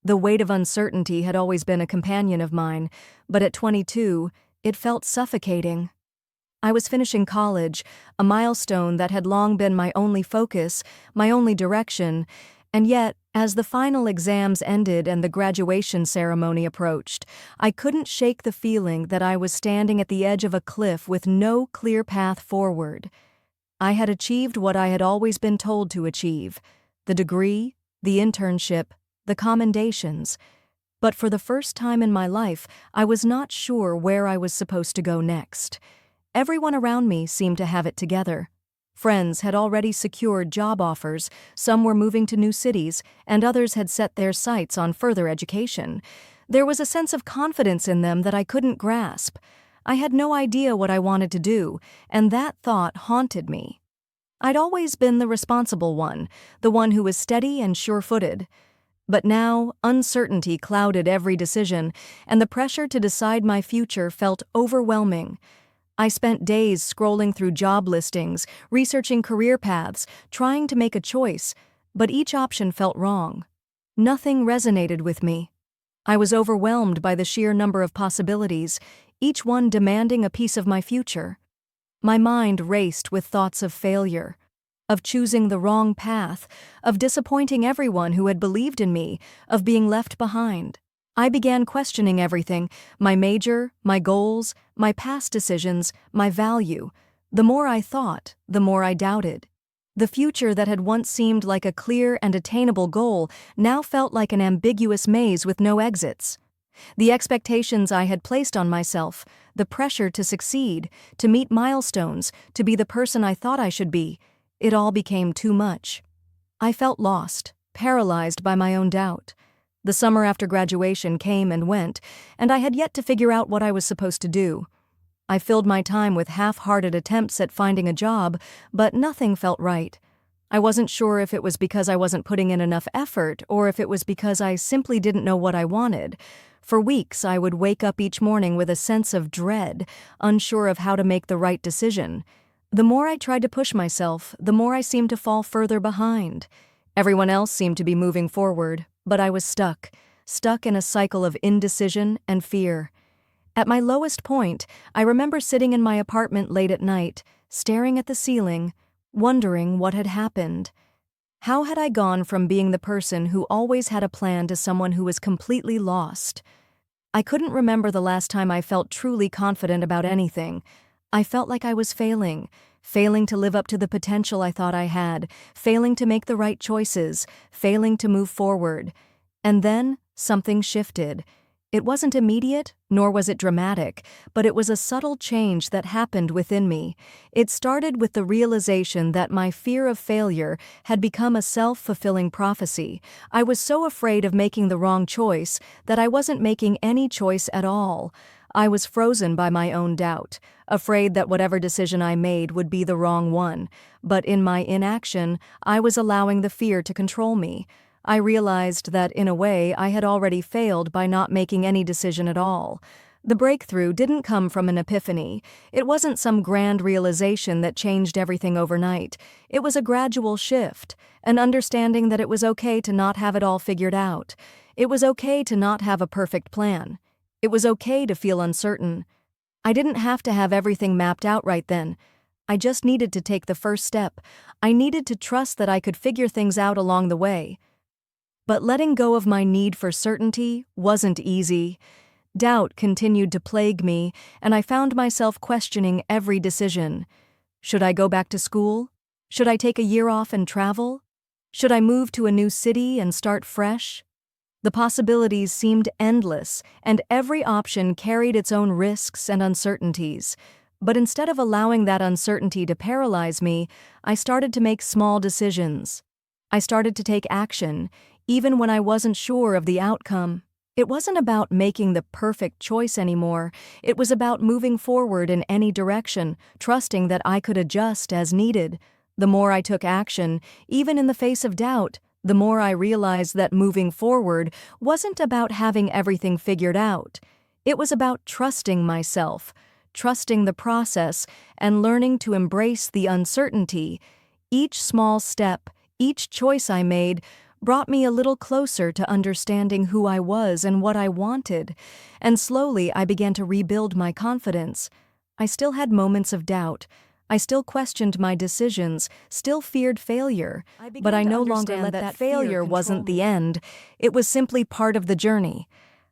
The weight of uncertainty had always been a companion of mine, but at 22, it felt suffocating. I was finishing college, a milestone that had long been my only focus, my only direction, and yet, as the final exams ended and the graduation ceremony approached, I couldn't shake the feeling that I was standing at the edge of a cliff with no clear path forward. I had achieved what I had always been told to achieve: the degree, the internship, the commendations. But for the first time in my life, I was not sure where I was supposed to go next. Everyone around me seemed to have it together. Friends had already secured job offers, some were moving to new cities, and others had set their sights on further education. There was a sense of confidence in them that I couldn't grasp. I had no idea what I wanted to do, and that thought haunted me. I'd always been the responsible one, the one who was steady and sure-footed. But now, uncertainty clouded every decision, and the pressure to decide my future felt overwhelming. I spent days scrolling through job listings, researching career paths, trying to make a choice, but each option felt wrong. Nothing resonated with me. I was overwhelmed by the sheer number of possibilities, each one demanding a piece of my future. My mind raced with thoughts of failure, of choosing the wrong path, of disappointing everyone who had believed in me, of being left behind. I began questioning everything: my major, my goals, my past decisions, my value. The more I thought, the more I doubted. The future that had once seemed like a clear and attainable goal now felt like an ambiguous maze with no exits. The expectations I had placed on myself, the pressure to succeed, to meet milestones, to be the person I thought I should be, it all became too much. I felt lost, paralyzed by my own doubt. The summer after graduation came and went, and I had yet to figure out what I was supposed to do. I filled my time with half-hearted attempts at finding a job, but nothing felt right. I wasn't sure if it was because I wasn't putting in enough effort or if it was because I simply didn't know what I wanted. For weeks, I would wake up each morning with a sense of dread, unsure of how to make the right decision. The more I tried to push myself, the more I seemed to fall further behind. Everyone else seemed to be moving forward, but I was stuck in a cycle of indecision and fear. At my lowest point, I remember sitting in my apartment late at night, staring at the ceiling, wondering what had happened. How had I gone from being the person who always had a plan to someone who was completely lost? I couldn't remember the last time I felt truly confident about anything. I felt like I was failing to live up to the potential I thought I had, failing to make the right choices, failing to move forward. And then something shifted. It wasn't immediate, nor was it dramatic, but it was a subtle change that happened within me. It started with the realization that my fear of failure had become a self-fulfilling prophecy. I was so afraid of making the wrong choice that I wasn't making any choice at all. I was frozen by my own doubt, afraid that whatever decision I made would be the wrong one. But in my inaction, I was allowing the fear to control me. I realized that, in a way, I had already failed by not making any decision at all. The breakthrough didn't come from an epiphany. It wasn't some grand realization that changed everything overnight. It was a gradual shift, an understanding that it was okay to not have it all figured out. It was okay to not have a perfect plan. It was okay to feel uncertain. I didn't have to have everything mapped out right then. I just needed to take the first step. I needed to trust that I could figure things out along the way. But letting go of my need for certainty wasn't easy. Doubt continued to plague me, and I found myself questioning every decision. Should I go back to school? Should I take a year off and travel? Should I move to a new city and start fresh? The possibilities seemed endless, and every option carried its own risks and uncertainties. But instead of allowing that uncertainty to paralyze me, I started to make small decisions. I started to take action, even when I wasn't sure of the outcome. It wasn't about making the perfect choice anymore. It was about moving forward in any direction, trusting that I could adjust as needed. The more I took action, even in the face of doubt, the more I realized that moving forward wasn't about having everything figured out. It was about trusting myself, trusting the process, and learning to embrace the uncertainty. Each small step, each choice I made, brought me a little closer to understanding who I was and what I wanted, and slowly I began to rebuild my confidence. I still had moments of doubt. I still questioned my decisions, still feared failure, but I no longer let that failure wasn't the end. It was simply part of the journey.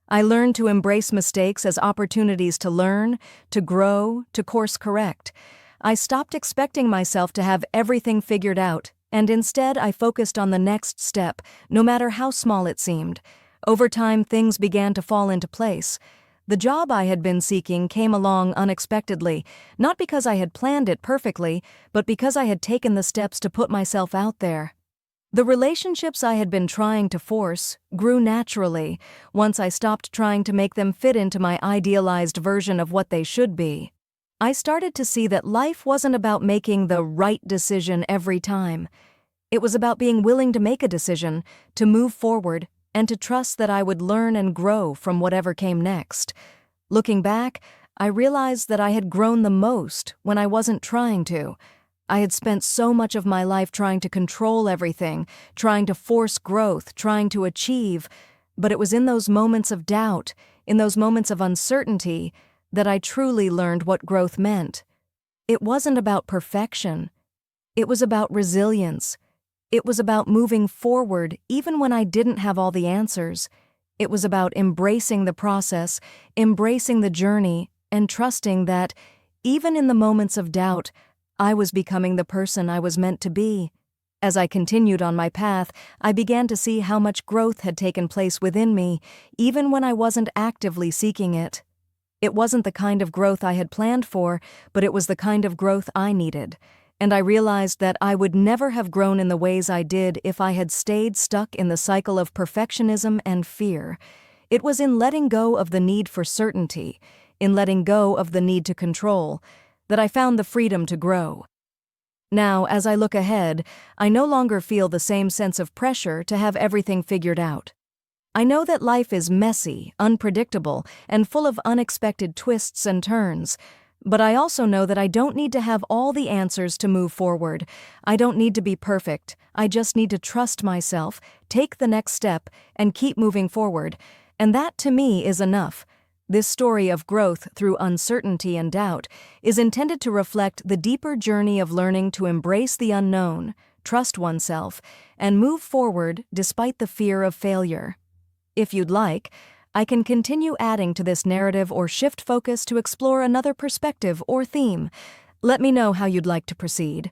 I learned to embrace mistakes as opportunities to learn, to grow, to course correct. I stopped expecting myself to have everything figured out, and instead I focused on the next step, no matter how small it seemed. Over time, things began to fall into place. The job I had been seeking came along unexpectedly, not because I had planned it perfectly, but because I had taken the steps to put myself out there. The relationships I had been trying to force grew naturally once I stopped trying to make them fit into my idealized version of what they should be. I started to see that life wasn't about making the right decision every time. It was about being willing to make a decision, to move forward, and to trust that I would learn and grow from whatever came next. Looking back, I realized that I had grown the most when I wasn't trying to. I had spent so much of my life trying to control everything, trying to force growth, trying to achieve, but it was in those moments of doubt, in those moments of uncertainty, that I truly learned what growth meant. It wasn't about perfection. It was about resilience. It was about moving forward even when I didn't have all the answers. It was about embracing the process, embracing the journey, and trusting that, even in the moments of doubt, I was becoming the person I was meant to be. As I continued on my path, I began to see how much growth had taken place within me, even when I wasn't actively seeking it. It wasn't the kind of growth I had planned for, but it was the kind of growth I needed. And I realized that I would never have grown in the ways I did if I had stayed stuck in the cycle of perfectionism and fear. It was in letting go of the need for certainty, in letting go of the need to control, that I found the freedom to grow. Now, as I look ahead, I no longer feel the same sense of pressure to have everything figured out. I know that life is messy, unpredictable, and full of unexpected twists and turns. But I also know that I don't need to have all the answers to move forward. I don't need to be perfect. I just need to trust myself, take the next step, and keep moving forward. And that, to me, is enough. This story of growth through uncertainty and doubt is intended to reflect the deeper journey of learning to embrace the unknown, trust oneself, and move forward despite the fear of failure. If you'd like, I can continue adding to this narrative or shift focus to explore another perspective or theme. Let me know how you'd like to proceed.